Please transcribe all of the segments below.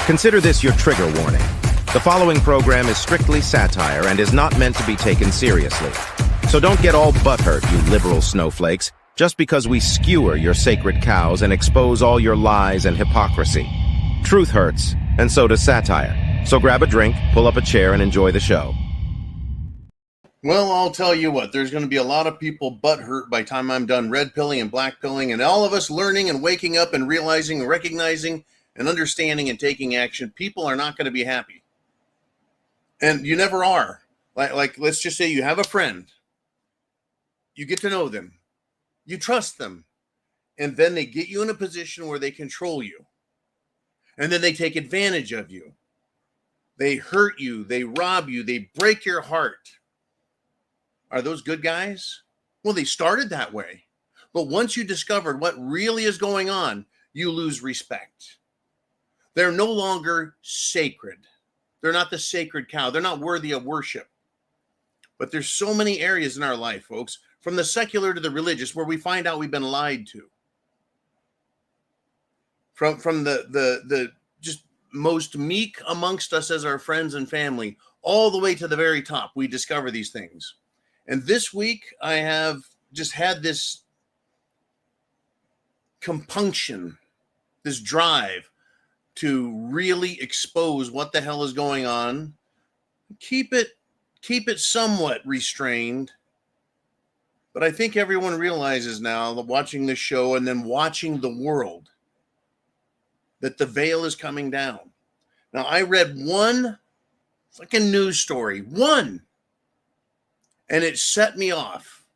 Consider this your trigger warning. The following program is strictly satire and is not meant to be taken seriously. So don't get all butthurt, you liberal snowflakes, just because we skewer your sacred cows and expose all your lies and hypocrisy. Truth hurts, and so does satire. So grab a drink, pull up a chair, and enjoy the show. Well, I'll tell you what, there's going to be a lot of people butthurt by the time I'm done red pilling and black pilling, and all of us learning and waking up and realizing and recognizing and understanding and taking action. People are not going to be happy. And you never are. Like, let's just say you have a friend. You get to know them. You trust them. And then they get you in a position where they control you. And then they take advantage of you. They hurt you. They rob you. They break your heart. Are those good guys? Well, they started that way. But once you discovered what really is going on, you lose respect. They're no longer sacred. They're not the sacred cow. They're not worthy of worship. But there's so many areas in our life, folks, from the secular to the religious, where we find out we've been lied to. From the just most meek amongst us as our friends and family, all the way to the very top, we discover these things. And this week, I have just had this compunction, this drive to really expose what the hell is going on. Keep it somewhat restrained. But I think everyone realizes now that watching this show and then watching the world that the veil is coming down. Now, I read one fucking news story, one, and it set me off.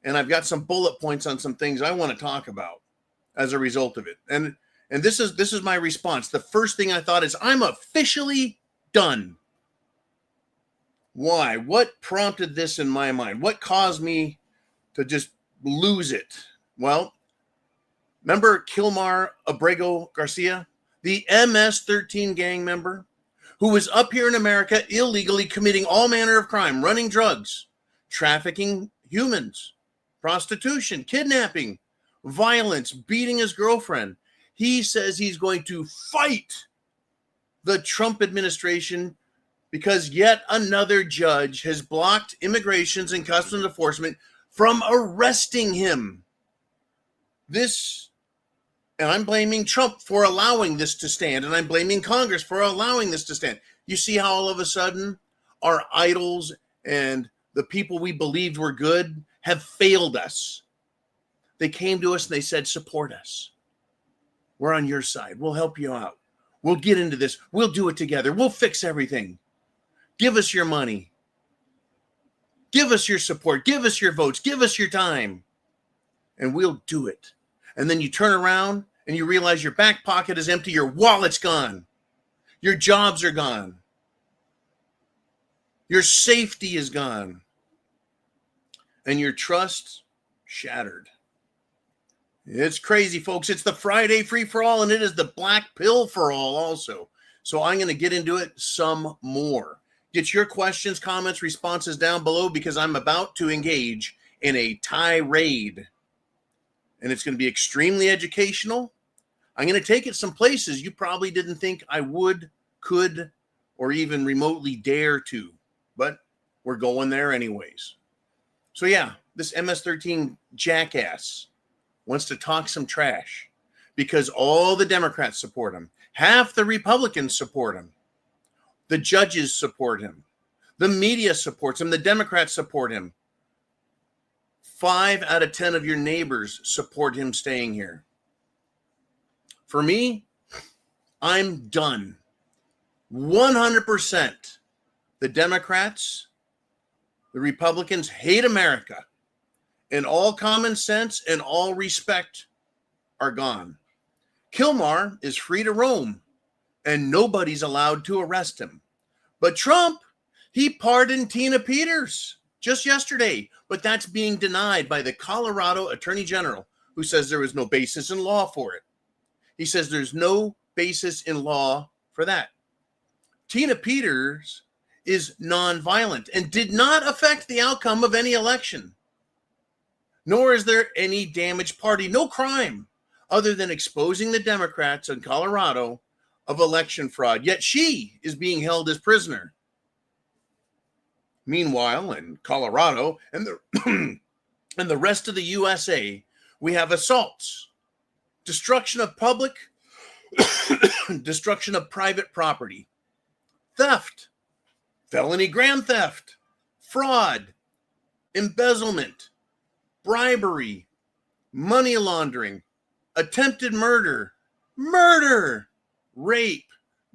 And I've got some bullet points on some things I want to talk about as a result of it. And this is my response. The first thing I thought is, I'm officially done. Why? What prompted this in my mind? What caused me to just lose it? Well, remember Kilmar Abrego Garcia, the MS-13 gang member who was up here in America illegally committing all manner of crime, running drugs, trafficking humans, prostitution, kidnapping, violence, beating his girlfriend. He says he's going to fight the Trump administration because yet another judge has blocked immigrations and customs enforcement from arresting him. And I'm blaming Trump for allowing this to stand, and I'm blaming Congress for allowing this to stand. You see how all of a sudden our idols and the people we believed were good have failed us. They came to us and they said, support us. We're on your side. We'll help you out. We'll get into this. We'll do it together. We'll fix everything. Give us your money. Give us your support. Give us your votes. Give us your time. And we'll do it. And then you turn around and you realize your back pocket is empty. Your wallet's gone. Your jobs are gone. Your safety is gone. And your trust shattered. It's crazy, folks. It's the Friday free-for-all, and it is the black pill for all also. So I'm going to get into it some more. Get your questions, comments, responses down below because I'm about to engage in a tirade. And it's going to be extremely educational. I'm going to take it some places you probably didn't think I would, could, or even remotely dare to. But we're going there anyways. So yeah, this MS-13 jackass wants to talk some trash because all the Democrats support him. Half the Republicans support him. The judges support him. The media supports him. The Democrats support him. 5 out of 10 of your neighbors support him staying here. For me, I'm done. 100%. The Democrats, the Republicans hate America. And all common sense and all respect are gone. Kilmar is free to roam, and nobody's allowed to arrest him. But Trump, he pardoned Tina Peters just yesterday, but that's being denied by the Colorado Attorney General, who says there was no basis in law for it. He says there's no basis in law for that. Tina Peters is nonviolent and did not affect the outcome of any election. Nor is there any damaged party, no crime, other than exposing the Democrats in Colorado of election fraud, yet she is being held as prisoner. Meanwhile, in Colorado and the and the rest of the USA, we have assaults, destruction of public, destruction of private property, theft, felony grand theft, fraud, embezzlement, bribery, money laundering, attempted murder, rape,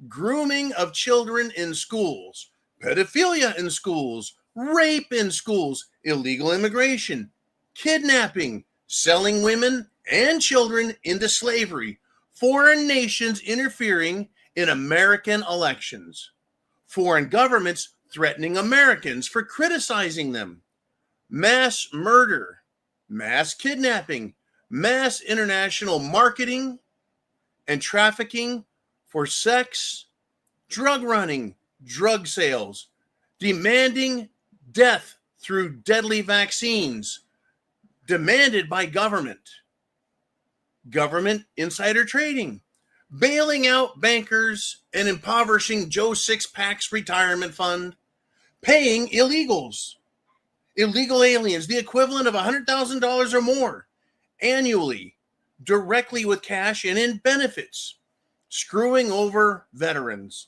grooming of children in schools, pedophilia in schools, rape in schools, illegal immigration, kidnapping, selling women and children into slavery, foreign nations interfering in American elections, foreign governments threatening Americans for criticizing them, mass murder, mass kidnapping, mass international marketing and trafficking for sex, drug running, drug sales, demanding death through deadly vaccines demanded by government insider trading, bailing out bankers and impoverishing Joe Six-Pack's retirement fund, paying illegal aliens the equivalent of $100,000 or more annually directly with cash and in benefits, screwing over veterans,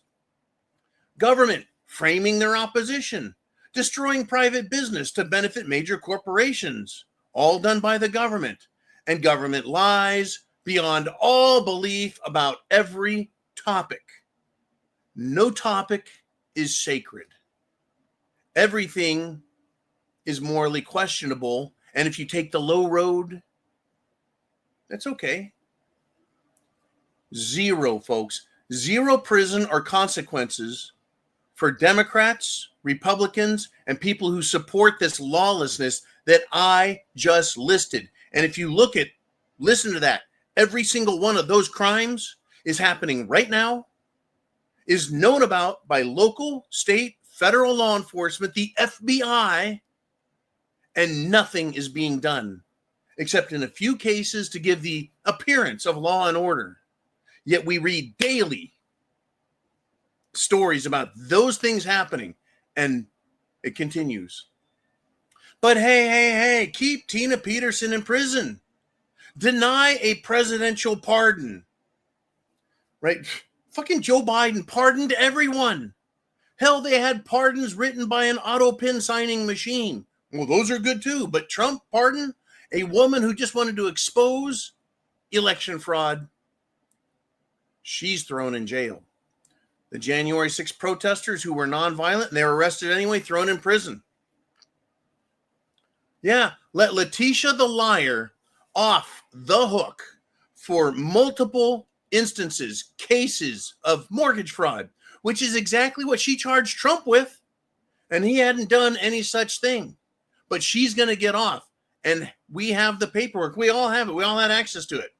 government framing their opposition, destroying private business to benefit major corporations, all done by the government, and government lies beyond all belief about every topic. No topic is sacred. Everything is morally questionable, and if you take the low road, that's okay. Zero, folks. Zero prison or consequences for Democrats, Republicans, and people who support this lawlessness that I just listed. And if you listen to that, every single one of those crimes is happening right now, is known about by local, state, federal law enforcement, the FBI, and nothing is being done, except in a few cases to give the appearance of law and order. Yet we read daily stories about those things happening, and it continues. But hey, keep Tina Peterson in prison. Deny a presidential pardon. Right? Fucking Joe Biden pardoned everyone. Hell, they had pardons written by an auto pin signing machine. Well, those are good too. But Trump pardoned a woman who just wanted to expose election fraud. She's thrown in jail. The January 6th protesters who were nonviolent and they were arrested anyway, thrown in prison. Yeah, let Letitia the liar off the hook for multiple instances, cases of mortgage fraud, which is exactly what she charged Trump with. And he hadn't done any such thing. But she's going to get off. And we have the paperwork. We all have it. We all had access to it.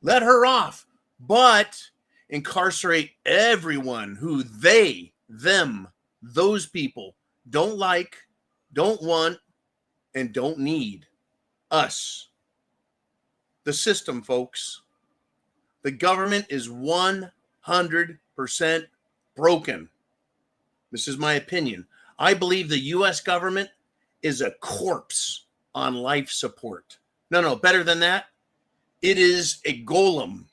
Let her off. But incarcerate everyone who those people don't like, don't want, and don't need. Us. The system, folks. The government is 100% broken. This is my opinion. I believe the U.S. government is a corpse on life support. No, better than that. It is a golem.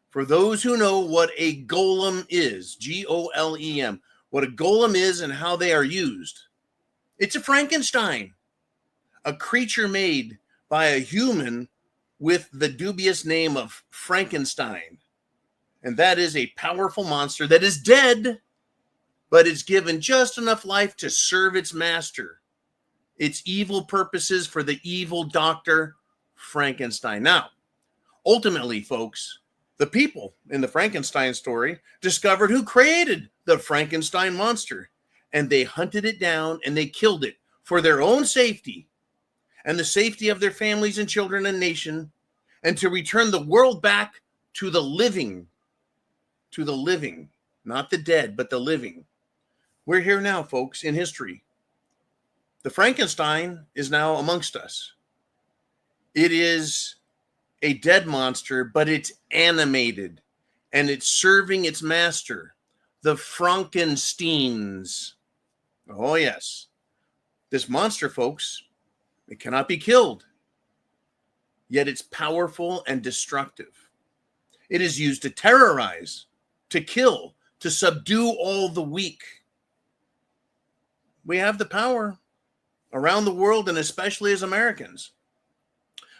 For those who know what a golem is, Golem, what a golem is and how they are used, it's a Frankenstein, a creature made by a human with the dubious name of Frankenstein. And that is a powerful monster that is dead, but is given just enough life to serve its master, its evil purposes for the evil Dr. Frankenstein. Now, ultimately, folks, the people in the Frankenstein story discovered who created the Frankenstein monster, and they hunted it down and they killed it for their own safety and the safety of their families and children and nation, and to return the world back to the living, not the dead, but the living. We're here now, folks, in history. The Frankenstein is now amongst us. It is a dead monster, but it's animated. and it's serving its master, the Frankensteins. Oh, yes. This monster, folks, it cannot be killed, yet it's powerful and destructive. It is used to terrorize, to kill, to subdue all the weak. We have the power around the world, and especially as Americans.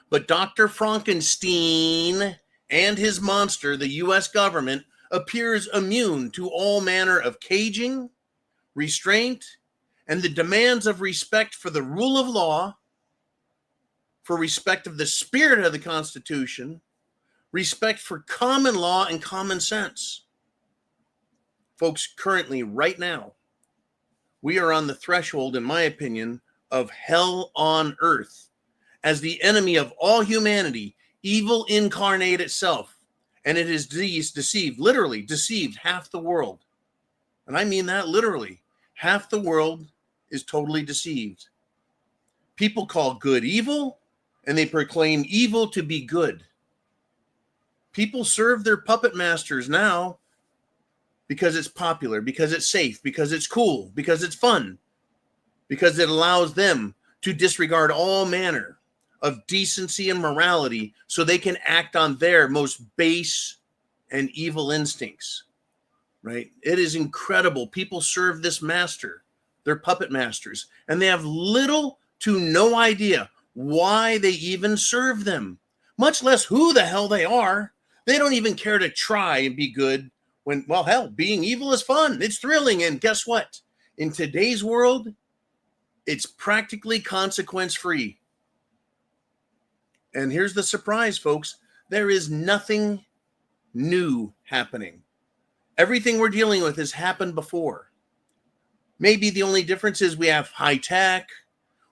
But Dr. Frankenstein and his monster, the U.S. government, appears immune to all manner of caging, restraint, and the demands of respect for the rule of law, for respect of the spirit of the Constitution, respect for common law and common sense. Folks, currently, right now, we are on the threshold, in my opinion, of hell on earth as the enemy of all humanity, evil incarnate itself. And it is deceived, literally deceived half the world. And I mean that literally. Half the world is totally deceived. People call good evil, and they proclaim evil to be good. People serve their puppet masters now because it's popular, because it's safe, because it's cool, because it's fun, because it allows them to disregard all manner of decency and morality so they can act on their most base and evil instincts, right? It is incredible. People serve this master, their puppet masters, and they have little to no idea why they even serve them, much less who the hell they are. They don't even care to try and be good when, well, hell, being evil is fun. It's thrilling. And guess what? In today's world, it's practically consequence-free. And here's the surprise, folks. There is nothing new happening. Everything we're dealing with has happened before. Maybe the only difference is we have high tech,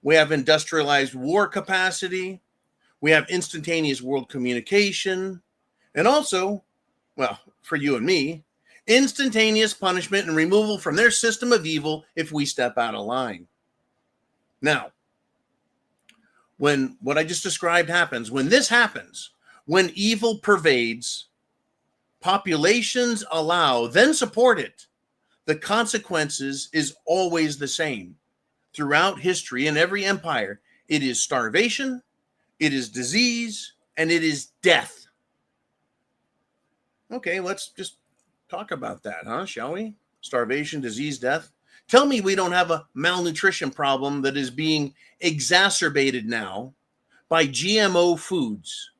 we have industrialized war capacity, we have instantaneous world communication, and also, well, for you and me, instantaneous punishment and removal from their system of evil if we step out of line. Now, when what I just described happens, when this happens, when evil pervades, populations allow, then support it, the consequences is always the same. Throughout history and every empire, it is starvation, it is disease, and it is death. Okay, let's just talk about that, shall we? Starvation, disease, death. Tell me we don't have a malnutrition problem that is being exacerbated now by GMO foods,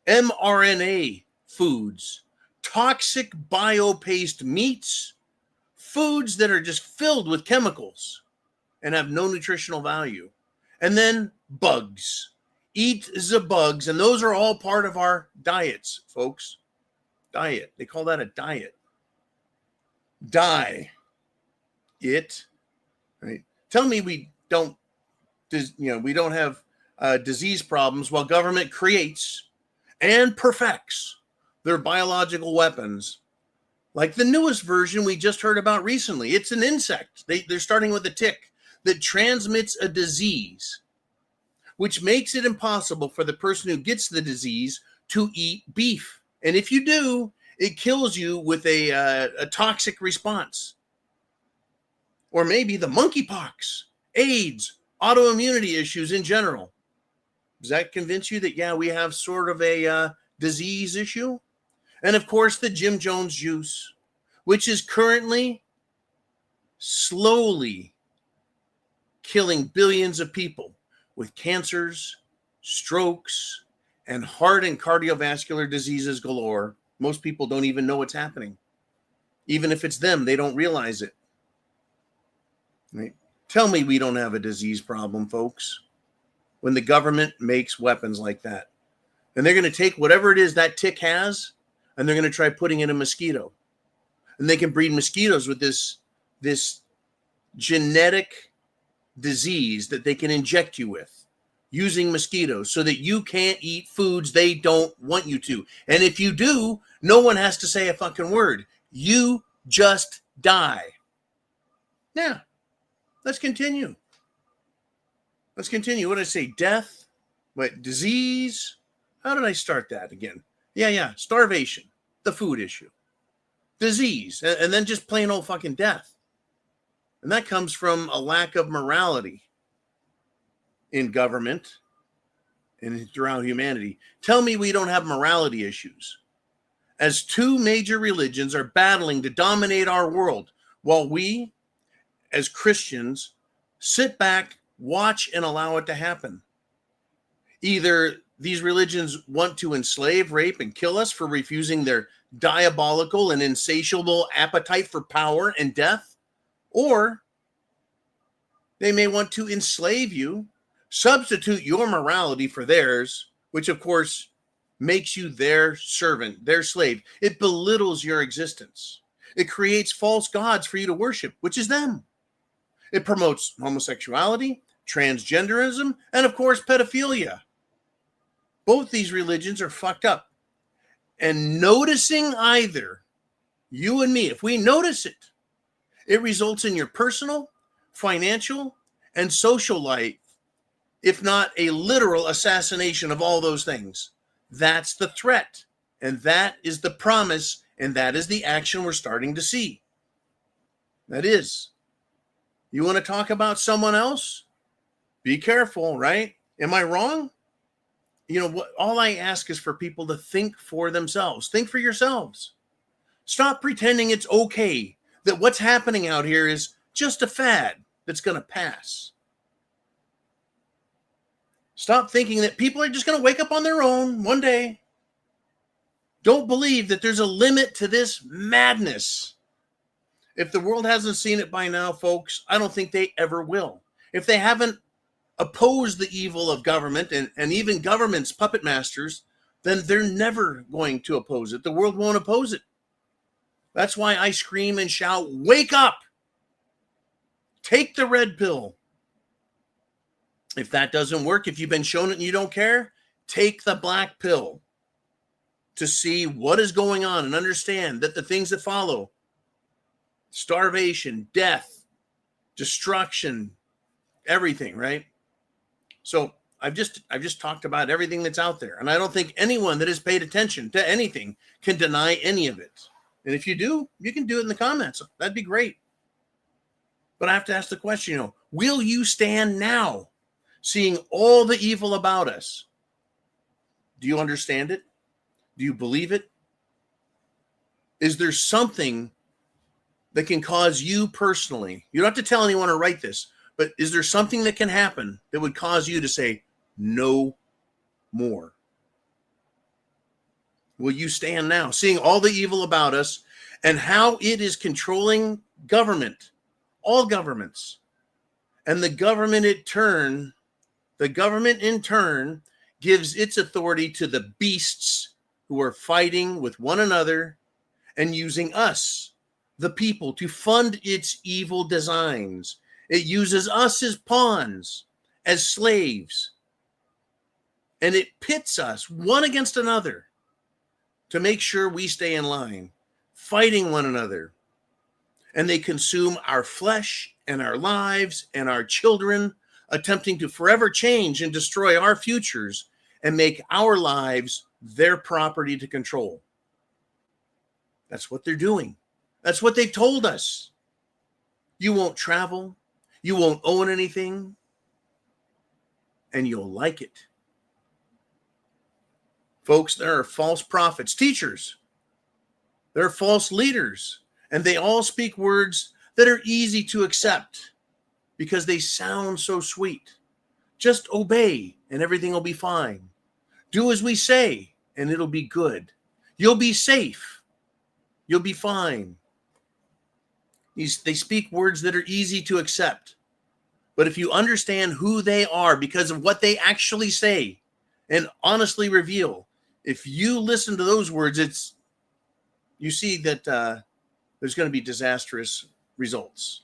mRNA foods, toxic bio-based meats, foods that are just filled with chemicals and have no nutritional value. And then bugs. Eat the bugs, and those are all part of our diets, folks. Diet. They call that a diet. Die. It. Right? Tell me we don't have disease problems while government creates and perfects their biological weapons. Like the newest version we just heard about recently. It's an insect. They're starting with a tick that transmits a disease, which makes it impossible for the person who gets the disease to eat beef. And if you do, it kills you with a toxic response. Or maybe the monkeypox, AIDS, autoimmunity issues in general. Does that convince you that, yeah, we have sort of a disease issue? And of course, the Jim Jones juice, which is currently slowly killing billions of people with cancers, strokes, and heart and cardiovascular diseases galore. Most people don't even know what's happening. Even if it's them, they don't realize it. Right? Tell me we don't have a disease problem, folks, when the government makes weapons like that. And they're going to take whatever it is that tick has, and they're going to try putting in a mosquito. And they can breed mosquitoes with this genetic disease that they can inject you with using mosquitoes so that you can't eat foods they don't want you to. And if you do, no one has to say a fucking word. You just die. Yeah. Let's continue. What did I say? Death? What? Disease? How did I start that again? Yeah. Starvation. the food issue, disease, and then just plain old fucking death. And that comes from a lack of morality in government and throughout humanity. Tell me we don't have morality issues. As two major religions are battling to dominate our world, while we, as Christians, sit back, watch, and allow it to happen. Either these religions want to enslave, rape, and kill us for refusing their diabolical and insatiable appetite for power and death, or they may want to enslave you, substitute your morality for theirs, which of course makes you their servant, their slave. It belittles your existence. It creates false gods for you to worship, which is them. It promotes homosexuality, transgenderism, and of course, pedophilia. Both these religions are fucked up. And noticing either, you and me, if we notice it, it results in your personal, financial, and social life, if not a literal assassination of all those things. That's the threat, and that is the promise, and that is the action we're starting to see. That is. You want to talk about someone else? Be careful, right? Am I wrong? You know what? All I ask is for people to think for themselves. Think for yourselves. Stop pretending it's okay, that what's happening out here is just a fad that's going to pass. Stop thinking that people are just going to wake up on their own one day. Don't believe that there's a limit to this madness. If the world hasn't seen it by now, folks, I don't think they ever will. If they haven't opposed the evil of government and even government's puppet masters, then they're never going to oppose it. The world won't oppose it. That's why I scream and shout, wake up! Take the red pill. If that doesn't work, if you've been shown it and you don't care, take the black pill to see what is going on and understand that the things that follow, starvation, death, destruction, everything, right? So I've just talked about everything that's out there. And I don't think anyone that has paid attention to anything can deny any of it. And if you do, you can do it in the comments. That'd be great. But I have to ask the question, will you stand now seeing all the evil about us? Do you understand it? Do you believe it? Is there something that can cause you personally? You don't have to tell anyone to write this, but is there something that can happen that would cause you to say, no more? Will you stand now, seeing all the evil about us and how it is controlling government, all governments, and the government in turn gives its authority to the beasts who are fighting with one another and using us, the people, to fund its evil designs. It uses us as pawns, as slaves, and it pits us one against another to make sure we stay in line, fighting one another. And they consume our flesh and our lives and our children, attempting to forever change and destroy our futures and make our lives their property to control. That's what they're doing. That's what they've told us. You won't travel. You won't own anything. And you'll like it. Folks, there are false prophets, teachers. There are false leaders. And they all speak words that are easy to accept because they sound so sweet. Just obey and everything will be fine. Do as we say and it'll be good. You'll be safe. You'll be fine. They speak words that are easy to accept. But if you understand who they are because of what they actually say and honestly reveal, if you listen to those words, you see that there's going to be disastrous results.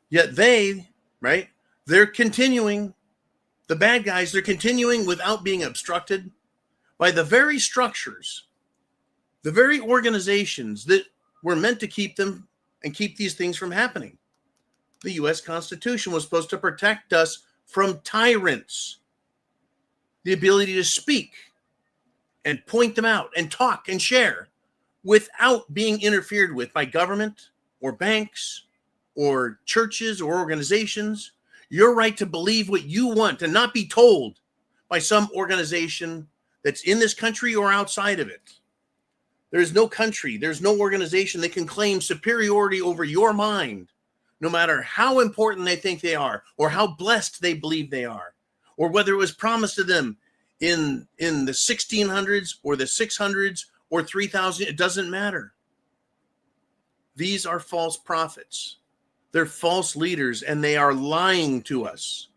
Yet they're continuing, the bad guys, they're continuing without being obstructed by the very structures, the very organizations that were meant to keep them and keep these things from happening. The U.S. Constitution was supposed to protect us from tyrants, the ability to speak and point them out and talk and share. without being interfered with by government or banks or churches or organizations. Your right to believe what you want and not be told by some organization that's in this country or outside of it. There's no country, there's no organization that can claim superiority over your mind, no matter how important they think they are, or how blessed they believe they are, or whether it was promised to them in the 1600s or the 600s or 3000. It doesn't matter. These are false prophets. They're false leaders, and they are lying to us.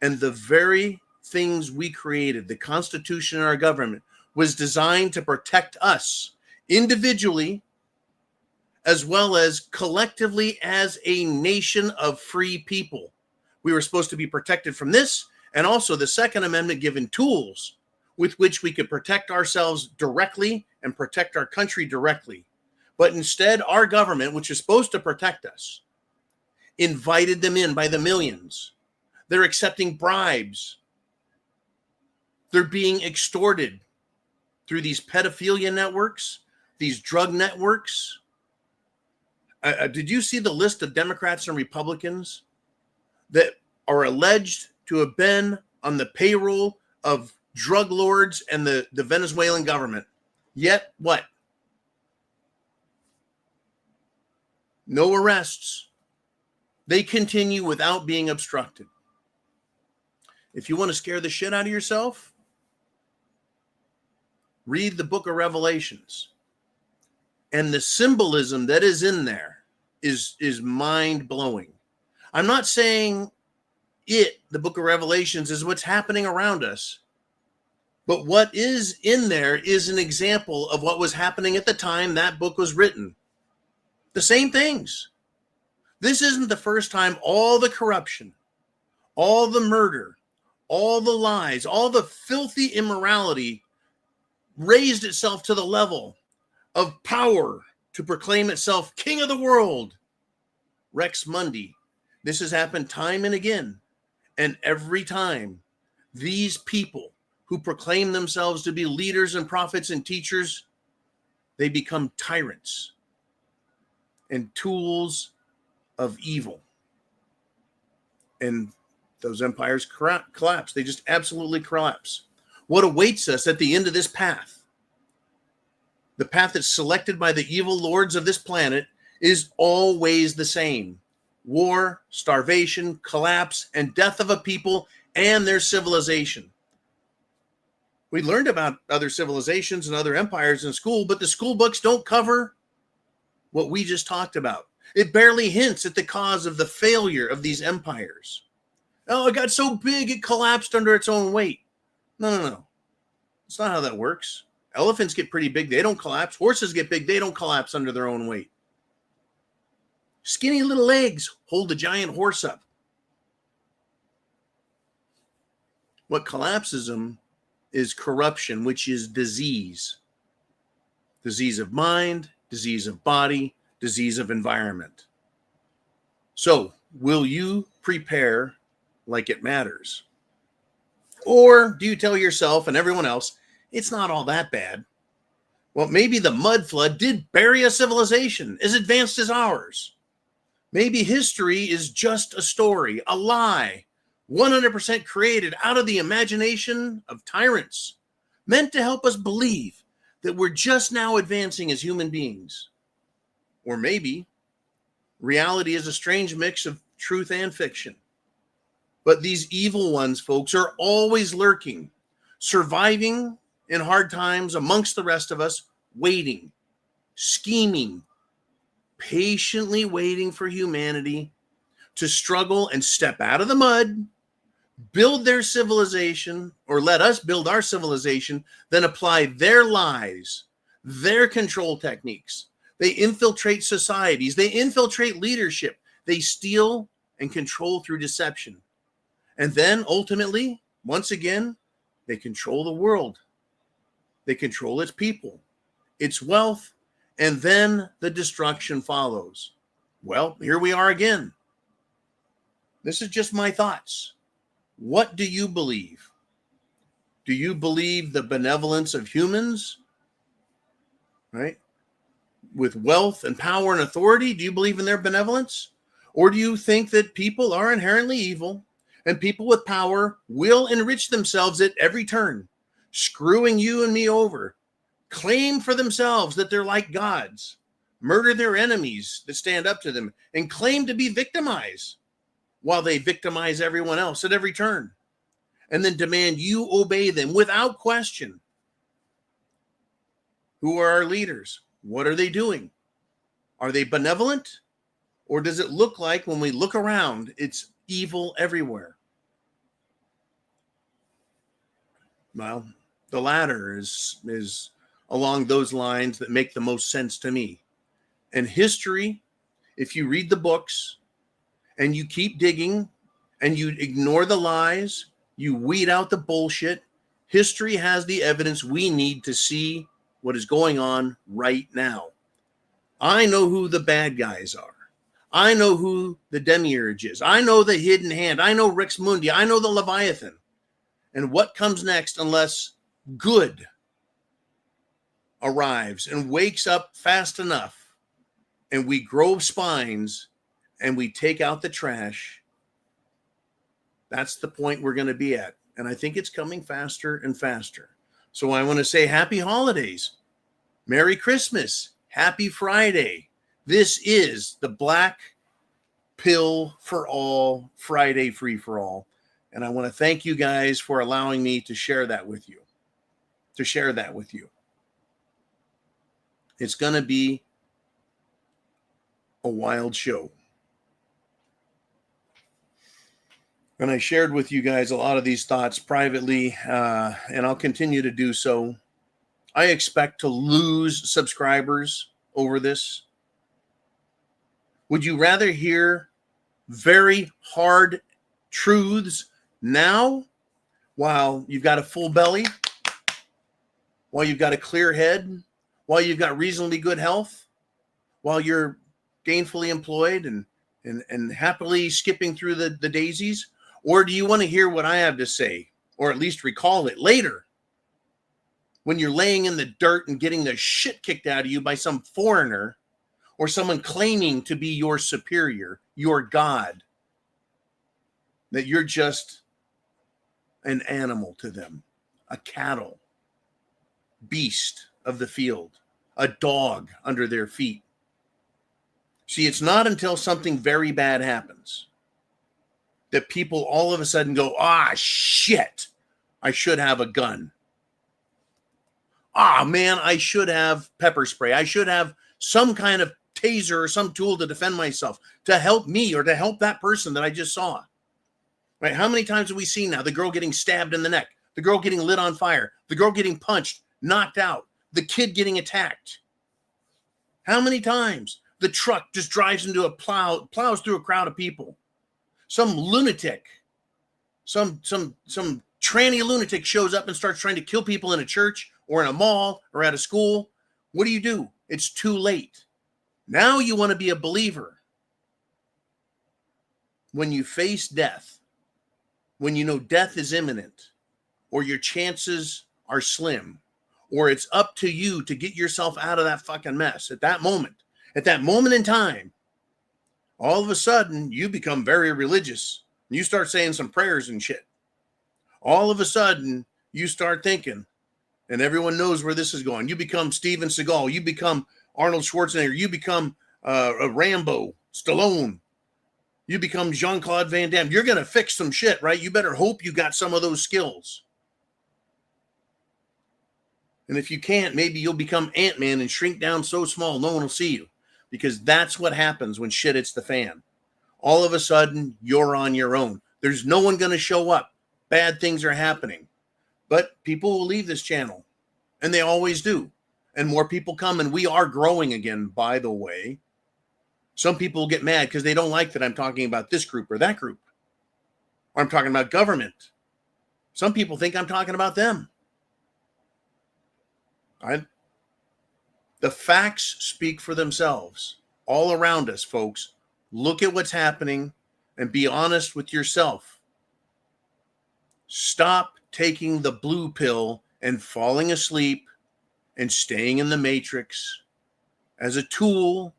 And the very things we created, the Constitution and our government, was designed to protect us individually as well as collectively as a nation of free people. We were supposed to be protected from this, and also the Second Amendment given tools with which we could protect ourselves directly and protect our country directly. But instead, our government, which is supposed to protect us, invited them in by the millions. They're accepting bribes. They're being extorted through these pedophilia networks, these drug networks. Did you see the list of Democrats and Republicans that are alleged to have been on the payroll of drug lords and the Venezuelan government? Yet what? No arrests. They continue without being obstructed. If you want to scare the shit out of yourself, read the book of Revelations. And the symbolism that is in there is mind-blowing. I'm not saying the book of Revelations, is what's happening around us. But what is in there is an example of what was happening at the time that book was written. The same things. This isn't the first time all the corruption, all the murder, all the lies, all the filthy immorality raised itself to the level of power to proclaim itself king of the world. Rex Mundi. This has happened time and again. And every time, these people who proclaim themselves to be leaders and prophets and teachers, they become tyrants and tools of evil. And those empires collapse. They just absolutely collapse. What awaits us at the end of this path, the path that's selected by the evil lords of this planet, is always the same. War, starvation, collapse, and death of a people and their civilization. We learned about other civilizations and other empires in school, but the school books don't cover what we just talked about. It barely hints at the cause of the failure of these empires. Oh, it got so big it collapsed under its own weight. No. That's not how that works. Elephants get pretty big. They don't collapse. Horses get big. They don't collapse under their own weight. Skinny little legs hold the giant horse up. What collapses them is corruption, which is disease. Disease of mind, disease of body, disease of environment. So, will you prepare like it matters? Or do you tell yourself and everyone else, it's not all that bad? Well, maybe the mud flood did bury a civilization as advanced as ours. Maybe history is just a story, a lie, 100% created out of the imagination of tyrants, meant to help us believe that we're just now advancing as human beings. Or maybe reality is a strange mix of truth and fiction. But these evil ones, folks, are always lurking, surviving in hard times amongst the rest of us, waiting, scheming, patiently waiting for humanity to struggle and step out of the mud, build their civilization, or let us build our civilization, then apply their lies, their control techniques. They infiltrate societies. They infiltrate leadership. They steal and control through deception. And then ultimately, once again, they control the world. They control its people, its wealth, and then the destruction follows. Well, here we are again. This is just my thoughts. What do you believe? Do you believe the benevolence of humans? right? With wealth and power and authority, do you believe in their benevolence? Or do you think that people are inherently evil and people with power will enrich themselves at every turn, screwing you and me over, claim for themselves that they're like gods, murder their enemies that stand up to them, and claim to be victimized while they victimize everyone else at every turn, and then demand you obey them without question? Who are our leaders? What are they doing? Are they benevolent? Or does it look like when we look around, it's evil everywhere? Well, the latter is along those lines that make the most sense to me. And history, if you read the books and you keep digging and you ignore the lies, you weed out the bullshit, history has the evidence we need to see what is going on right now. I know who the bad guys are. I know who the demiurge is. I know the hidden hand. I know Rex Mundi. I know the Leviathan. And what comes next unless good arrives and wakes up fast enough and we grow spines and we take out the trash? That's the point we're going to be at. And I think it's coming faster and faster. So I want to say happy holidays. Merry Christmas. Happy Friday. This is the Black Pill for All Friday Free for All. And I want to thank you guys for allowing me to share that with you. It's going to be a wild show. And I shared with you guys a lot of these thoughts privately, and I'll continue to do so. I expect to lose subscribers over this. Would you rather hear very hard truths now while you've got a full belly, while you've got a clear head, while you've got reasonably good health, while you're gainfully employed and happily skipping through the daisies? Or do you want to hear what I have to say, or at least recall it later when you're laying in the dirt and getting the shit kicked out of you by some foreigner or someone claiming to be your superior, your God, that you're just an animal to them, a cattle, beast of the field, a dog under their feet? See, it's not until something very bad happens that people all of a sudden go, shit, I should have a gun. Man, I should have pepper spray. I should have some kind of taser or some tool to defend myself, to help me or to help that person that I just saw. Right? How many times have we seen now the girl getting stabbed in the neck, the girl getting lit on fire, the girl getting punched, knocked out, the kid getting attacked? How many times the truck just drives into plows through a crowd of people? Some lunatic, some tranny lunatic shows up and starts trying to kill people in a church or in a mall or at a school. What do? It's too late. Now you want to be a believer. When you face death, when you know death is imminent, or your chances are slim, or it's up to you to get yourself out of that fucking mess at that moment in time, all of a sudden you become very religious. You start saying some prayers and shit. All of a sudden you start thinking, and everyone knows where this is going. You become Steven Seagal. You become Arnold Schwarzenegger. You become a Rambo, Stallone. You become Jean-Claude Van Damme. You're going to fix some shit, right? You better hope you got some of those skills. And if you can't, maybe you'll become Ant-Man and shrink down so small no one will see you. Because that's what happens when shit hits the fan. All of a sudden, you're on your own. There's no one going to show up. Bad things are happening. But people will leave this channel. And they always do. And more people come, and we are growing again, by the way. Some people get mad because they don't like that I'm talking about this group or that group. Or I'm talking about government. Some people think I'm talking about them. The facts speak for themselves all around us, folks. Look at what's happening and be honest with yourself. Stop taking the blue pill and falling asleep and staying in the matrix as a tool,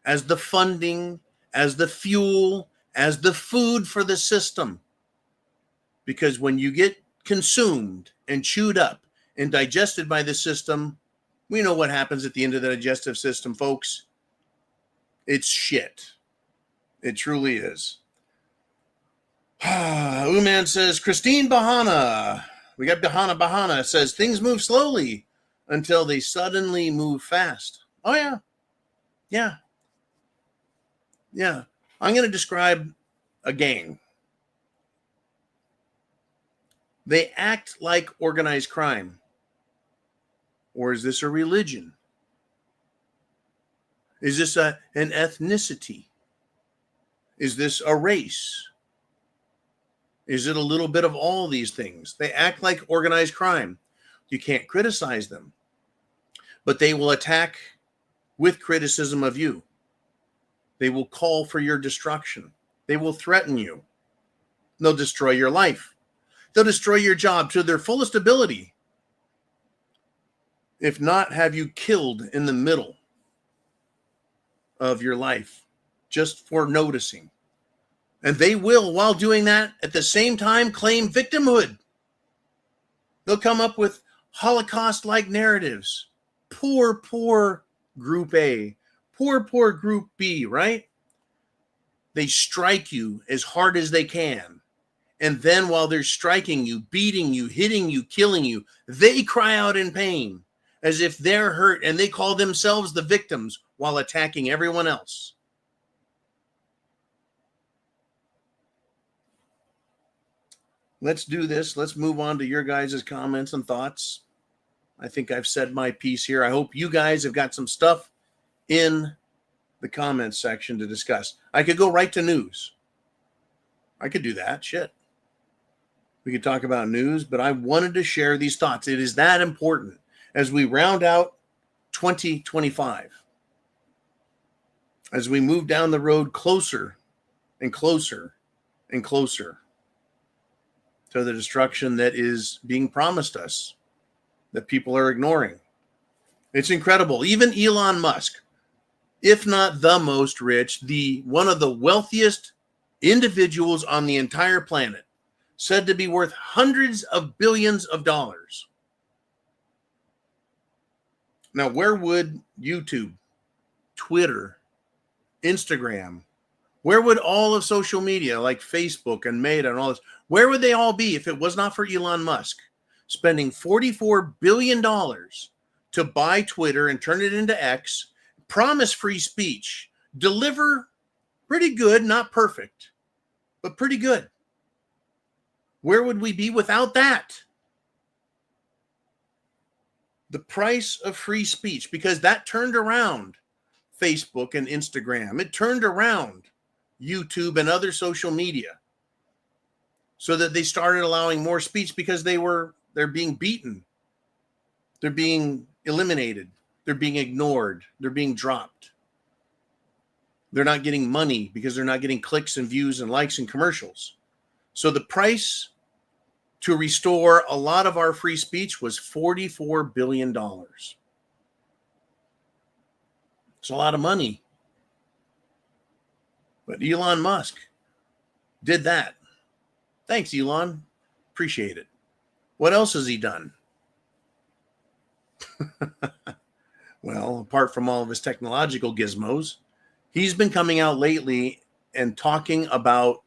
as the funding, as the fuel, as the food for the system. Because when you get consumed and chewed up and digested by the system, we know what happens at the end of the digestive system, folks. It's shit. It truly is. Uman says, Christine Bahana. We got Bahana says, things move slowly until they suddenly move fast. Oh, yeah. Yeah. Yeah. I'm going to describe a gang. They act like organized crime. Or is this a religion? Is this an ethnicity? Is this a race? Is it a little bit of all these things? They act like organized crime. You can't criticize them, but they will attack with criticism of you. They will call for your destruction. They will threaten you. They'll destroy your life. They'll destroy your job to their fullest ability. If not, have you killed in the middle of your life just for noticing. And they will, while doing that, at the same time claim victimhood. They'll come up with Holocaust-like narratives. Poor Group A. Poor Group B, right? They strike you as hard as they can. And then while they're striking you, beating you, hitting you, killing you, they cry out in pain as if they're hurt, and they call themselves the victims while attacking everyone else. Let's do this. Let's move on to your guys' comments and thoughts. I think I've said my piece here. I hope you guys have got some stuff in the comments section to discuss. I could go right to news. I could do that. Shit. We could talk about news, but I wanted to share these thoughts. It is that important as we round out 2025. As we move down the road closer and closer and closer to the destruction that is being promised us, that people are ignoring. It's incredible. Even Elon Musk, if not the most rich, one of the wealthiest individuals on the entire planet, said to be worth hundreds of billions of dollars. Now, where would YouTube, Twitter, Instagram, where would all of social media like Facebook and Meta and all this, where would they all be if it was not for Elon Musk spending $44 billion to buy Twitter and turn it into X, promise free speech, deliver pretty good, not perfect, but pretty good? Where would we be without that? The price of free speech, because that turned around Facebook and Instagram. It turned around YouTube and other social media so that they started allowing more speech because they're being beaten. They're being eliminated. They're being ignored. They're being dropped. They're not getting money because they're not getting clicks and views and likes and commercials. So the price to restore a lot of our free speech was $44 billion. It's a lot of money. But Elon Musk did that. Thanks, Elon. Appreciate it. What else has he done? Well, apart from all of his technological gizmos, he's been coming out lately and talking about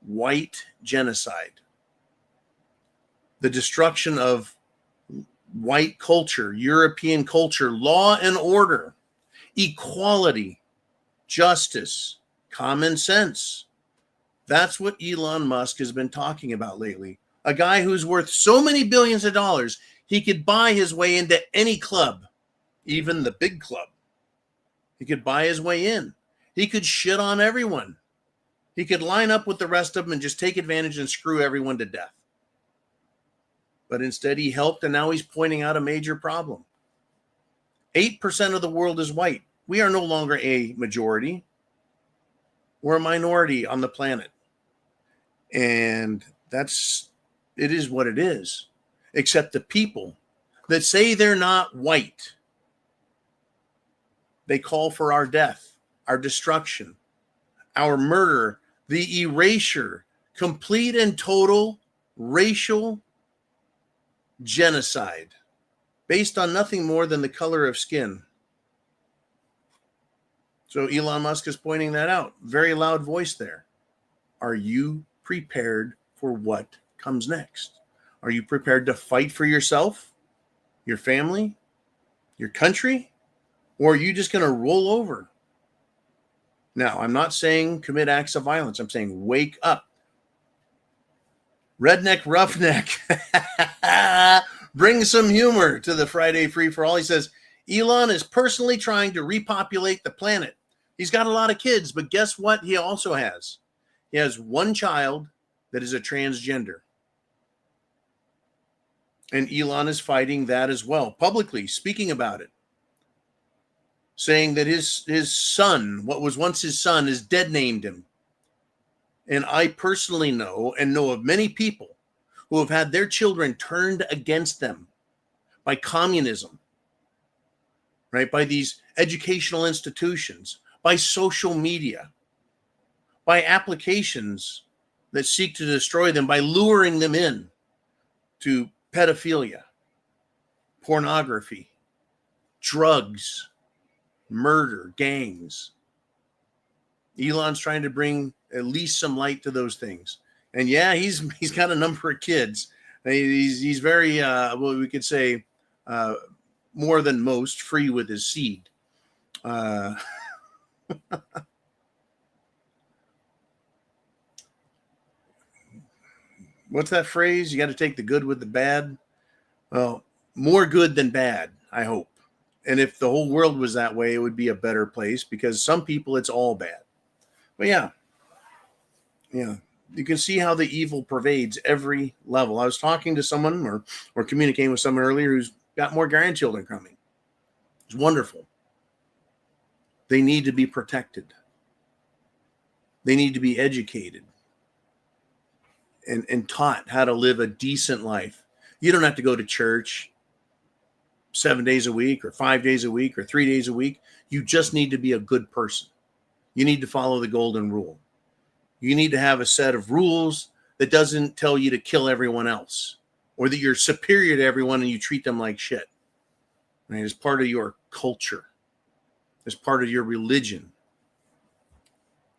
white genocide, the destruction of white culture, European culture, law and order, equality, justice, common sense. That's what Elon Musk has been talking about lately. A guy who's worth so many billions of dollars, he could buy his way into any club, even the big club. He could buy his way in. He could shit on everyone. He could line up with the rest of them and just take advantage and screw everyone to death. But instead, he helped, and now he's pointing out a major problem. 8% of the world is white. We are no longer a majority. We're a minority on the planet. And it is what it is. Except the people that say they're not white. They call for our death, our destruction, our murder, the erasure, complete and total racial genocide based on nothing more than the color of skin. So Elon Musk is pointing that out. Very loud voice there. Are you prepared for what comes next? Are you prepared to fight for yourself, your family, your country? Or are you just going to roll over? Now, I'm not saying commit acts of violence. I'm saying wake up. Redneck Roughneck. Bring some humor to the Friday Free for All. He says, Elon is personally trying to repopulate the planet. He's got a lot of kids, but guess what he also has? He has one child that is a transgender. And Elon is fighting that as well, publicly speaking about it. Saying that his son, what was once his son, is dead named him. And I personally know and know of many people who have had their children turned against them by communism, right? By these educational institutions, by social media, by applications that seek to destroy them, by luring them in to pedophilia, pornography, drugs, murder, gangs. Elon's trying to bring at least some light to those things. And yeah, he's got a number of kids. He's very, well, we could say more than most, free with his seed. What's that phrase? You got to take the good with the bad. Well, more good than bad, I hope. And if the whole world was that way, it would be a better place, because some people, it's all bad. But yeah, you can see how the evil pervades every level. I was talking to someone or communicating with someone earlier who's got more grandchildren coming. It's wonderful. They need to be protected. They need to be educated and taught how to live a decent life. You don't have to go to church 7 days a week or 5 days a week or 3 days a week. You just need to be a good person. You need to follow the golden rule. You need to have a set of rules that doesn't tell you to kill everyone else or that you're superior to everyone and you treat them like shit. Right? As part of your culture, as part of your religion.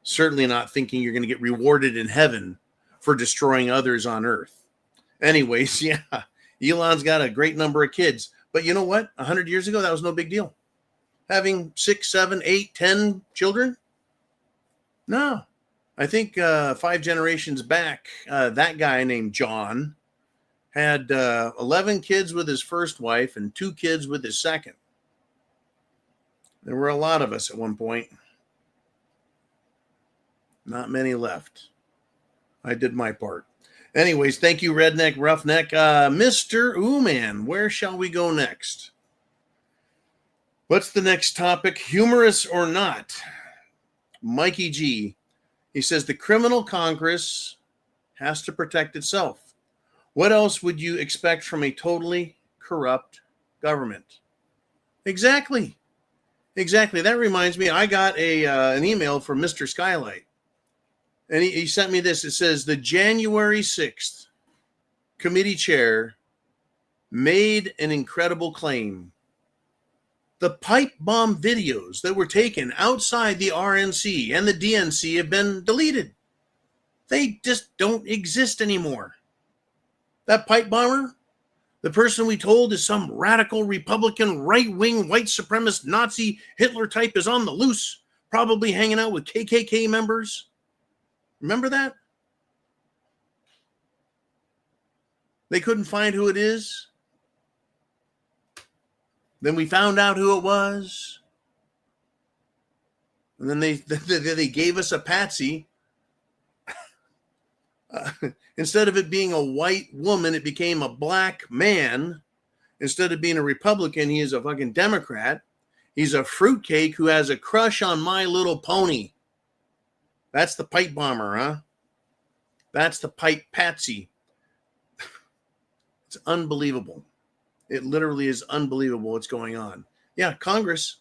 Certainly not thinking you're going to get rewarded in heaven for destroying others on earth. Anyways, yeah, Elon's got a great number of kids. But you know what? 100 years ago, that was no big deal. Having 6, 7, 8, 10 children? No. I think 5 generations back, that guy named John had 11 kids with his first wife and 2 kids with his second. There were a lot of us at one point. Not many left. I did my part. Anyways, thank you, Redneck Roughneck. Mr. Ooman, where shall we go next? What's the next topic? Humorous or not? Mikey G. He says the criminal Congress has to protect itself. What else would you expect from a totally corrupt government? Exactly. That reminds me, I got an email from Mr. Skylight. And he sent me this. It says, the January 6th committee chair made an incredible claim. The pipe bomb videos that were taken outside the RNC and the DNC have been deleted. They just don't exist anymore. That pipe bomber, the person we told is some radical Republican, right-wing, white supremacist, Nazi, Hitler type, is on the loose, probably hanging out with KKK members. Remember that? They couldn't find who it is. Then we found out who it was. And then they gave us a patsy. Instead of it being a white woman, it became a black man. Instead of being a Republican, he is a fucking Democrat. He's a fruitcake who has a crush on My Little Pony. That's the pipe bomber, huh? That's the pipe patsy. It's unbelievable. It literally is unbelievable what's going on. Yeah, Congress,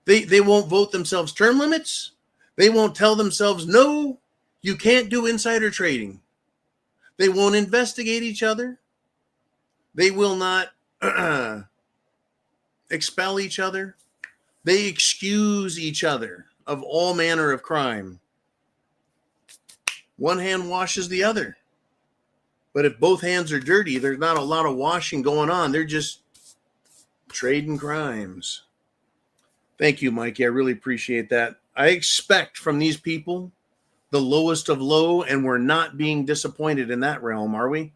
they won't vote themselves term limits. They won't tell themselves, no, you can't do insider trading. They won't investigate each other. They will not expel each other. They excuse each other of all manner of crime. One hand washes the other. But if both hands are dirty, there's not a lot of washing going on. They're just trading crimes. Thank you, Mikey. I really appreciate that. I expect from these people the lowest of low, and we're not being disappointed in that realm, are we?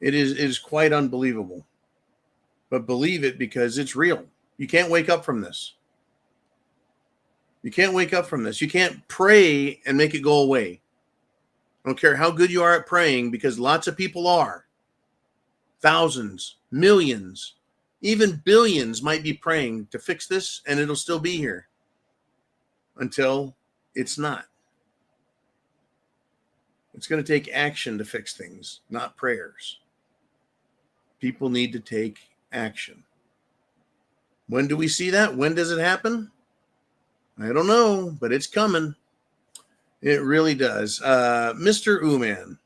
It is quite unbelievable. But believe it, because it's real. You can't wake up from this. You can't wake up from this. You can't pray and make it go away. I don't care how good you are at praying, because lots of people are. Thousands, millions, even billions might be praying to fix this, and it'll still be here until it's not. It's going to take action to fix things, not prayers. People need to take action. When do we see that? When does it happen? I don't know, but it's coming. It really does. Mr. Uman,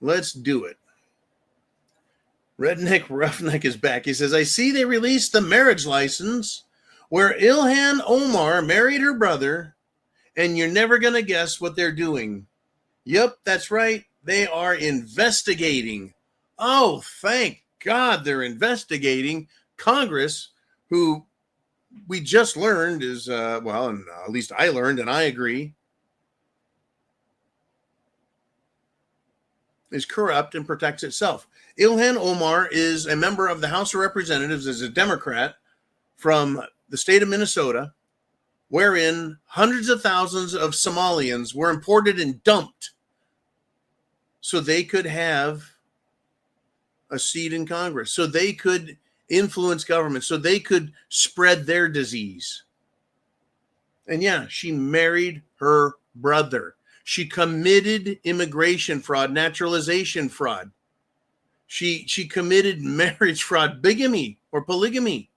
let's do it. Redneck Roughneck is back. He says, I see they released the marriage license where Ilhan Omar married her brother, and you're never going to guess what they're doing. Yep, that's right. They are investigating. Oh, thank God they're investigating. Congress, who we just learned is, and at least I learned, and I agree, is corrupt and protects itself. Ilhan Omar is a member of the House of Representatives, as a Democrat from the state of Minnesota, wherein hundreds of thousands of Somalians were imported and dumped so they could have a seat in Congress, so they could influence government, so they could spread their disease. And yeah, she married her brother. She committed immigration fraud, naturalization fraud. She committed marriage fraud, bigamy or polygamy.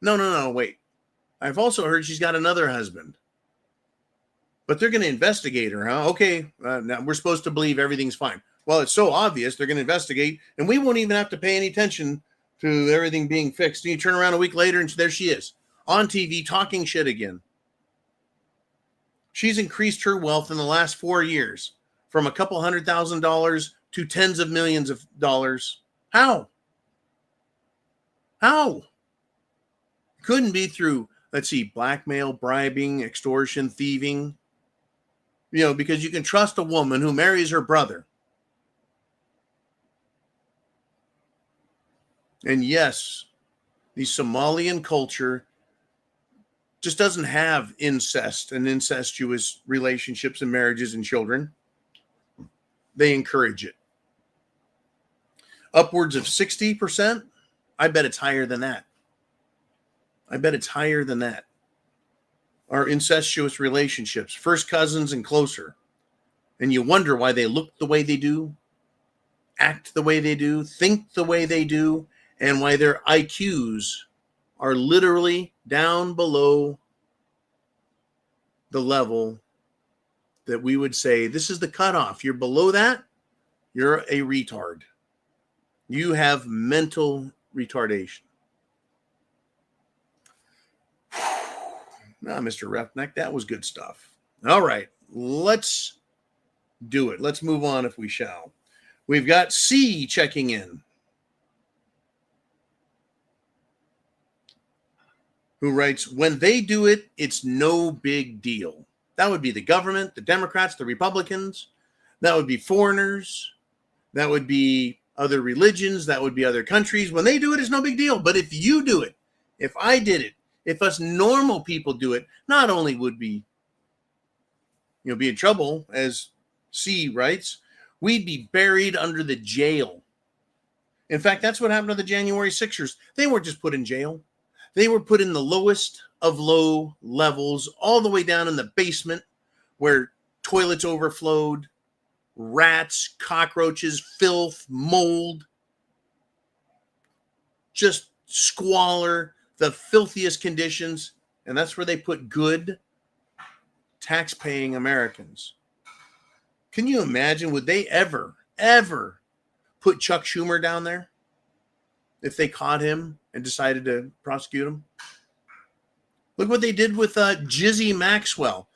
No, wait. I've also heard she's got another husband. But they're going to investigate her, huh? Okay, now we're supposed to believe everything's fine. Well, it's so obvious they're going to investigate, and we won't even have to pay any attention to everything being fixed. And you turn around a week later, and there she is on TV talking shit again. She's increased her wealth in the last 4 years from a couple $100,000 to tens of millions of dollars. How? Couldn't be through, let's see, blackmail, bribing, extortion, thieving. Because you can trust a woman who marries her brother. And yes, the Somalian culture just doesn't have incest and incestuous relationships and marriages and children. They encourage it. Upwards of 60%. I bet it's higher than that. Are incestuous relationships, first cousins and closer. And you wonder why they look the way they do, act the way they do, think the way they do, and why their IQs are literally down below the level that we would say, this is the cutoff. You're below that, you're a retard. You have mental retardation. Now, Mr. Roughneck, that was good stuff. All right, let's do it. Let's move on if we shall. We've got C checking in, who writes, when they do it, it's no big deal. That would be the government, the Democrats, the Republicans. That would be foreigners. That would be other religions. That would be other countries. When they do it, it's no big deal. But if you do it, if I did it, if us normal people do it, not only would we be in trouble, as C writes, we'd be buried under the jail. In fact, that's what happened to the January 6ers. They weren't just put in jail. They were put in the lowest of low levels, all the way down in the basement where toilets overflowed, rats, cockroaches, filth, mold. just squalor, the filthiest conditions. And that's where they put good, tax-paying Americans. Can you imagine, would they ever put Chuck Schumer down there if they caught him and decided to prosecute him? Look what they did with Jizzy Maxwell.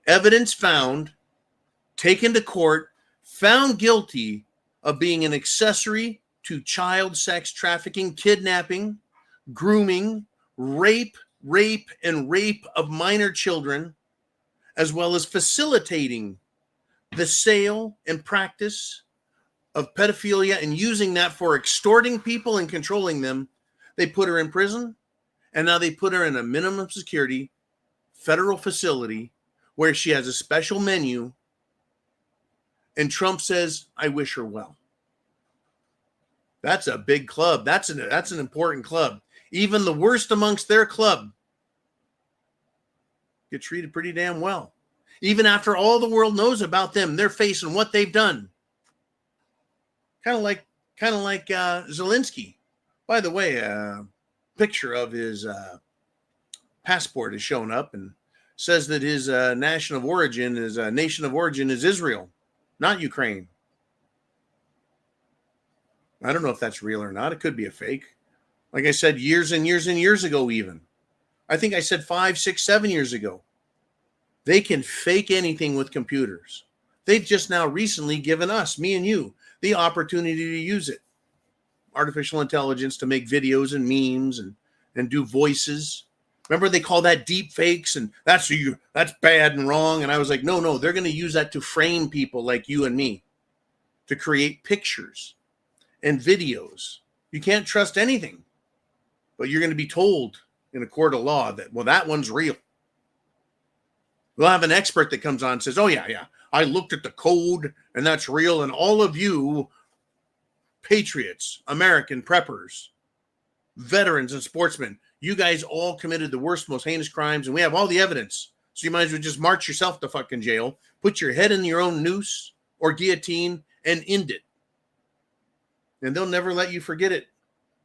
Evidence found, taken to court, found guilty of being an accessory to child sex trafficking, kidnapping, grooming, rape of minor children, as well as facilitating the sale and practice of pedophilia and using that for extorting people and controlling them. They put her in prison, and now they put her in a minimum security federal facility where she has a special menu, and Trump says, I wish her well. That's a big club. That's an important club. Even the worst amongst their club get treated pretty damn well. Even after all the world knows about them, their face and what they've done. Kind of like Zelensky. By the way, a picture of his passport has shown up and says that his nation of origin is Israel, not Ukraine. I don't know if that's real or not. It could be a fake. Like I said, years and years and years ago, even. I think I said 5, 6, 7 years ago. They can fake anything with computers. They've just now recently given us, me and you, the opportunity to use it. Artificial intelligence to make videos and memes and do voices. Remember they call that deep fakes and that's bad and wrong. And I was like, no, they're going to use that to frame people like you and me, to create pictures and videos. You can't trust anything, but you're going to be told in a court of law that, well, that one's real. We'll have an expert that comes on and says, oh, yeah, I looked at the code and that's real. And all of you patriots, American preppers, veterans and sportsmen, you guys all committed the worst, most heinous crimes, and we have all the evidence. So you might as well just march yourself to fucking jail, put your head in your own noose or guillotine and end it. And they'll never let you forget it.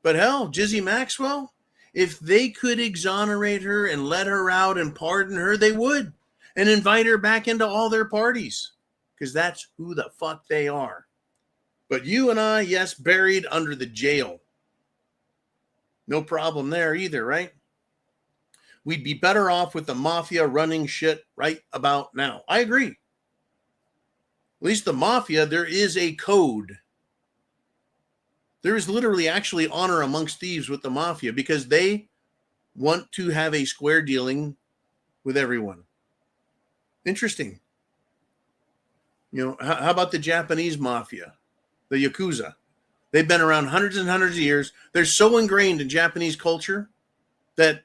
But hell, Jizzy Maxwell, if they could exonerate her and let her out and pardon her, they would. And invite her back into all their parties. Because that's who the fuck they are. But you and I, yes, buried under the jail. No problem there either, right? We'd be better off with the mafia running shit right about now. I agree. At least the mafia, there is a code. There is literally actually honor amongst thieves with the mafia because they want to have a square dealing with everyone. Interesting. You know, how about the Japanese mafia, the Yakuza? They've been around hundreds and hundreds of years. They're so ingrained in Japanese culture that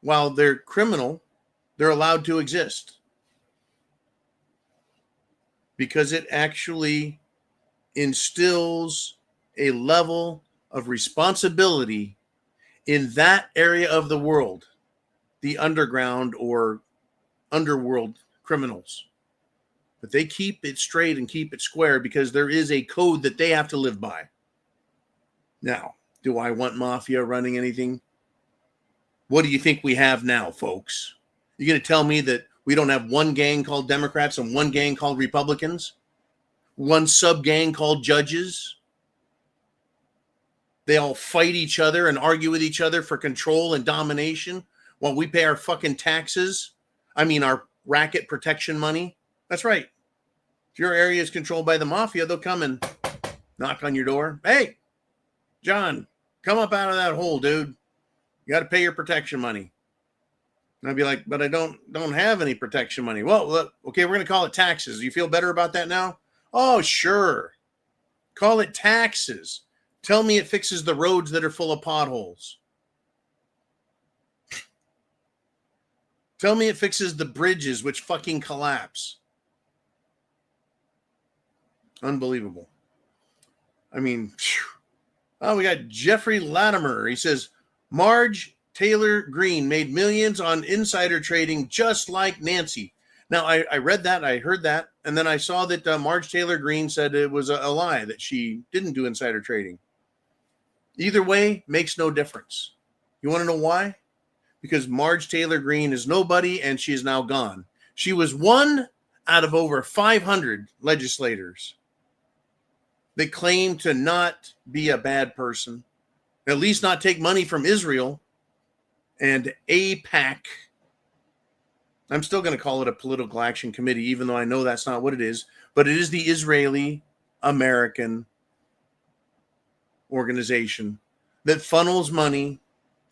while they're criminal, they're allowed to exist. Because it actually instills a level of responsibility in that area of the world, the underground or underworld criminals. But they keep it straight and keep it square because there is a code that they have to live by. Now, do I want mafia running anything? What do you think we have now, folks? You're going to tell me that we don't have one gang called Democrats and one gang called Republicans? One sub-gang called judges? They all fight each other and argue with each other for control and domination while we pay our fucking taxes. Our racket protection money. That's right. If your area is controlled by the mafia, they'll come and knock on your door. Hey, John, come up out of that hole, dude. You got to pay your protection money. And I'd be like, but I don't have any protection money. Well, look, okay, we're going to call it taxes. You feel better about that now? Oh, sure. Call it taxes. Tell me it fixes the roads that are full of potholes. Tell me it fixes the bridges which fucking collapse. Unbelievable. We got Jeffrey Latimer. He says, Marge Taylor Greene made millions on insider trading just like Nancy. Now, I read that, I heard that, and then I saw that Marge Taylor Greene said it was a lie, that she didn't do insider trading. Either way makes no difference. You want to know why? Because Marge Taylor Greene is nobody and she is now gone. She was one out of over 500 legislators that claim to not be a bad person, at least not take money from Israel and AIPAC. I'm still going to call it a political action committee, even though I know that's not what it is, but it is the Israeli American organization that funnels money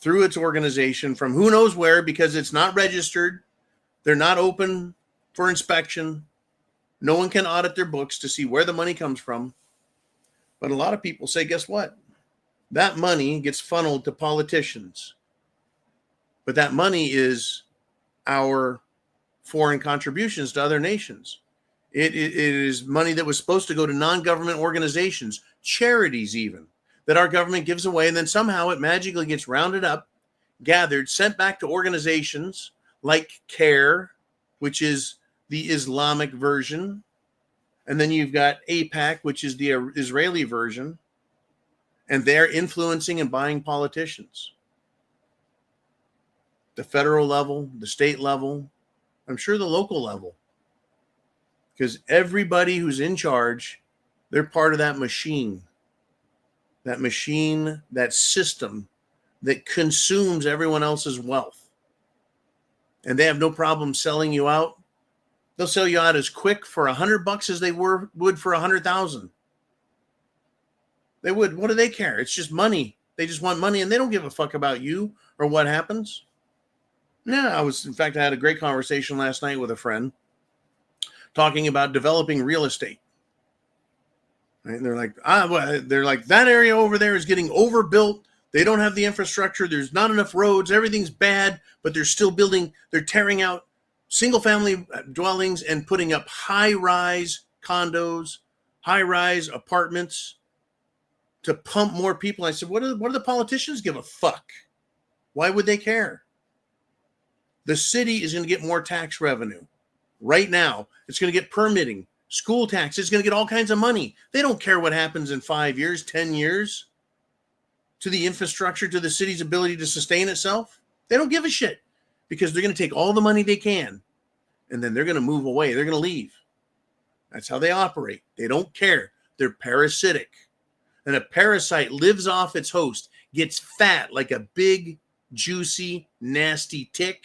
through its organization from who knows where, because it's not registered. They're not open for inspection. No one can audit their books to see where the money comes from. But a lot of people say, guess what? That money gets funneled to politicians. But that money is our foreign contributions to other nations. It is money that was supposed to go to non-government organizations, charities even, that our government gives away, and then somehow it magically gets rounded up, gathered, sent back to organizations like CARE, which is the Islamic version. And then you've got AIPAC, which is the Israeli version. And they're influencing and buying politicians. The federal level, the state level, I'm sure the local level. Because everybody who's in charge, they're part of that machine. That machine, that system that consumes everyone else's wealth. And they have no problem selling you out. They'll sell you out as quick for $100 as they would for 100,000. They would. What do they care? It's just money. They just want money, and they don't give a fuck about you or what happens. Yeah, in fact, I had a great conversation last night with a friend talking about developing real estate. Right? And they're like, that area over there is getting overbuilt. They don't have the infrastructure. There's not enough roads. Everything's bad, but they're still building. They're tearing out single-family dwellings and putting up high-rise condos, high-rise apartments to pump more people. I said, what do the politicians give a fuck? Why would they care? The city is going to get more tax revenue. Right now, it's going to get permitting, school tax. It's going to get all kinds of money. They don't care what happens in 5 years, 10 years to the infrastructure, to the city's ability to sustain itself. They don't give a shit. Because they're going to take all the money they can, and then they're going to move away. They're going to leave. That's how they operate. They don't care. They're parasitic. And a parasite lives off its host, gets fat like a big, juicy, nasty tick.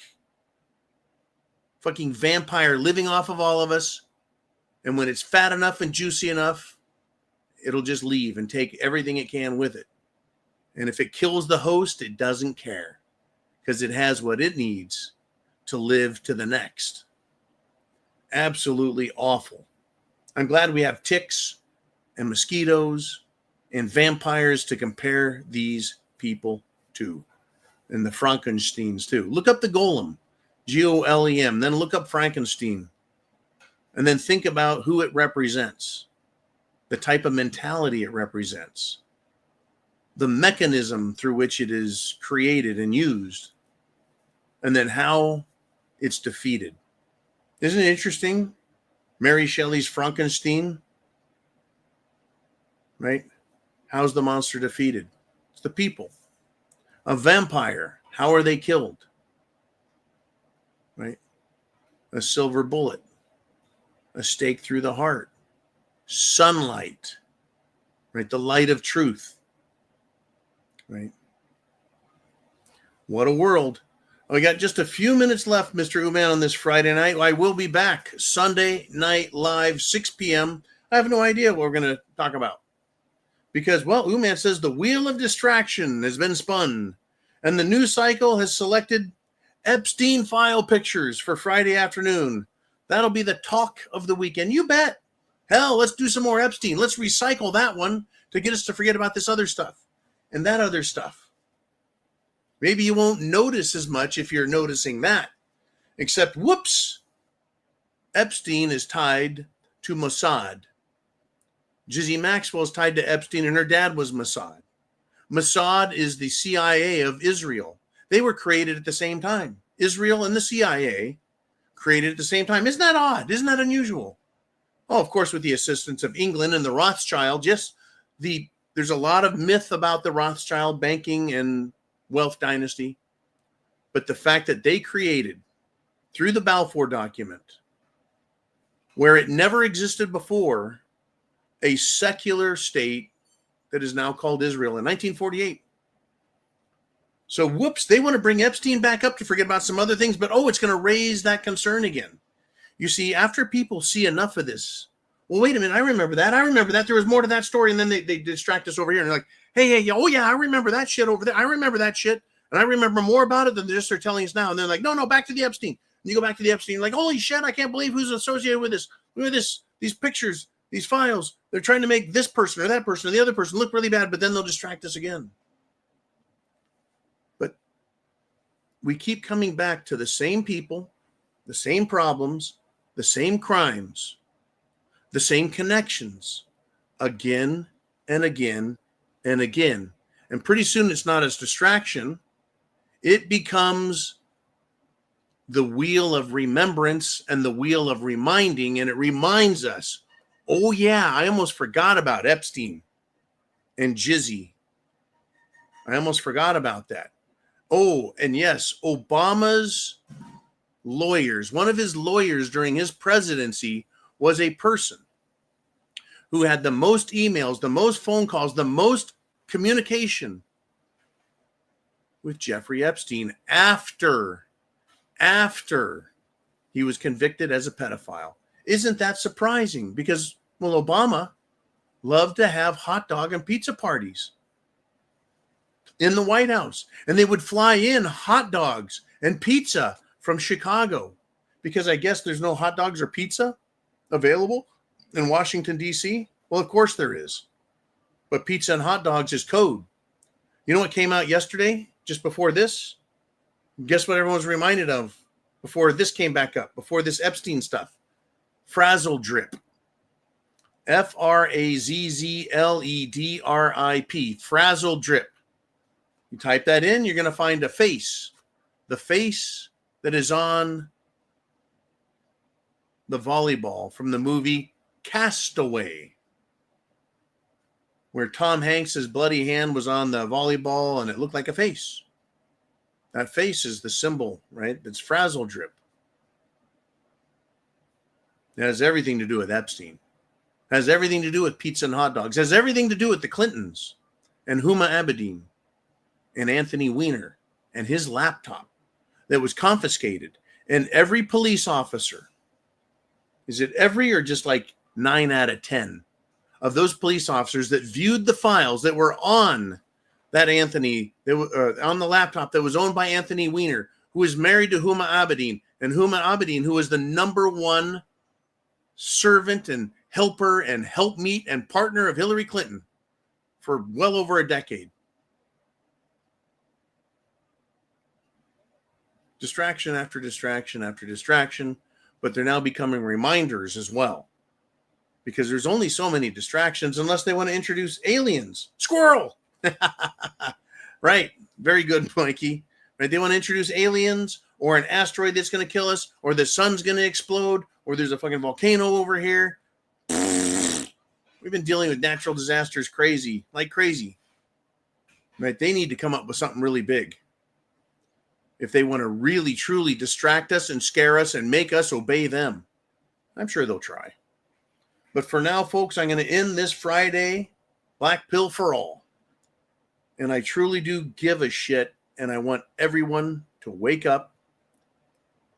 Fucking vampire living off of all of us. And when it's fat enough and juicy enough, it'll just leave and take everything it can with it. And if it kills the host, it doesn't care. Because it has what it needs to live to the next. Absolutely awful. I'm glad we have ticks and mosquitoes and vampires to compare these people to. And the Frankensteins too. Look up the Golem, Golem, then look up Frankenstein. And then think about who it represents. The type of mentality it represents. The mechanism through which it is created and used. And then how it's defeated. Isn't it interesting? Mary Shelley's Frankenstein, right? How's the monster defeated? It's the people. A vampire, how are they killed? Right? A silver bullet, a stake through the heart, sunlight, right? The light of truth, right? What a world. We got just a few minutes left, Mr. Uman, on this Friday night. I will be back Sunday night live, 6 p.m. I have no idea what we're going to talk about. Because, well, Uman says the wheel of distraction has been spun. And the news cycle has selected Epstein file pictures for Friday afternoon. That'll be the talk of the weekend. You bet. Hell, let's do some more Epstein. Let's recycle that one to get us to forget about this other stuff and that other stuff. Maybe you won't notice as much if you're noticing that. Except, whoops, Epstein is tied to Mossad. Ghislaine Maxwell is tied to Epstein, and her dad was Mossad. Mossad is the CIA of Israel. They were created at the same time. Israel and the CIA created at the same time. Isn't that odd? Isn't that unusual? Oh, of course, with the assistance of England and the Rothschilds. Yes, the There's a lot of myth about the Rothschild banking and wealth dynasty, but the fact that they created, through the Balfour document, where it never existed before, a secular state that is now called Israel in 1948. So, whoops, they want to bring Epstein back up to forget about some other things, but it's going to raise that concern again. You see, after people see enough of this, well, wait a minute, I remember that. There was more to that story, and then they distract us over here, and they're like, hey, oh yeah, I remember that shit over there. I remember that shit, and I remember more about it than they're telling us now. And they're like, no, back to the Epstein. And you go back to the Epstein, you're like, holy shit, I can't believe who's associated with this. Look at this, these pictures, these files. They're trying to make this person or that person or the other person look really bad, but then they'll distract us again. But we keep coming back to the same people, the same problems, the same crimes, the same connections, again and again and again. And pretty soon it's not as distraction. It becomes the wheel of remembrance and the wheel of reminding, and it reminds us, oh yeah, I almost forgot about Epstein and Jizzy. I almost forgot about that. Oh, and yes, Obama's lawyers, one of his lawyers during his presidency was a person who had the most emails, the most phone calls, the most communication with Jeffrey Epstein after he was convicted as a pedophile. Isn't that surprising? Because, well, Obama loved to have hot dog and pizza parties in the White House. And they would fly in hot dogs and pizza from Chicago, because I guess there's no hot dogs or pizza available in Washington, D.C. Well, of course there is. But pizza and hot dogs is code. You know what came out yesterday, just before this? Guess what everyone's reminded of before this came back up, before this Epstein stuff? Frazzle drip. Frazzledrip. Frazzle drip. You type that in, you're going to find a face. The face that is on the volleyball from the movie Castaway, where Tom Hanks's bloody hand was on the volleyball and it looked like a face. That face is the symbol, right? That's frazzle drip. It has everything to do with Epstein. It has everything to do with pizza and hot dogs. It has everything to do with the Clintons and Huma Abedin and Anthony Weiner and his laptop that was confiscated. And every police officer, is it every or just like 9 out of 10 of those police officers that viewed the files that were on that Anthony, on the laptop that was owned by Anthony Weiner, who was married to Huma Abedin, and Huma Abedin, who was the number one servant and helper and helpmeet and partner of Hillary Clinton for well over a decade. Distraction after distraction after distraction, but they're now becoming reminders as well. Because there's only so many distractions unless they want to introduce aliens. Squirrel! Right. Very good, Mikey. Right? They want to introduce aliens or an asteroid that's going to kill us, or the sun's going to explode, or there's a fucking volcano over here. We've been dealing with natural disasters like crazy. Right? They need to come up with something really big if they want to really, truly distract us and scare us and make us obey them. I'm sure they'll try. But for now, folks, I'm going to end this Friday Black Pill for All. And I truly do give a shit, and I want everyone to wake up,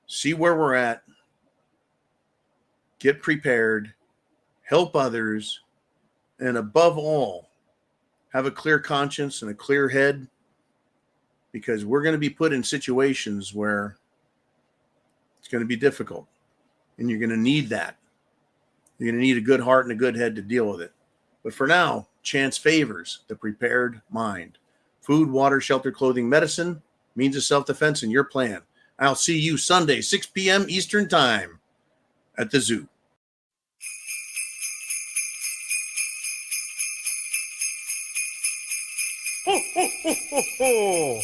see where we're at, get prepared, help others, and above all, have a clear conscience and a clear head, because we're going to be put in situations where it's going to be difficult, and you're going to need that. You're going to need a good heart and a good head to deal with it. But for now, chance favors the prepared mind. Food, water, shelter, clothing, medicine, means of self-defense in your plan. I'll see you Sunday, 6 p.m. Eastern Time at the zoo. Ho, ho, ho, ho, ho.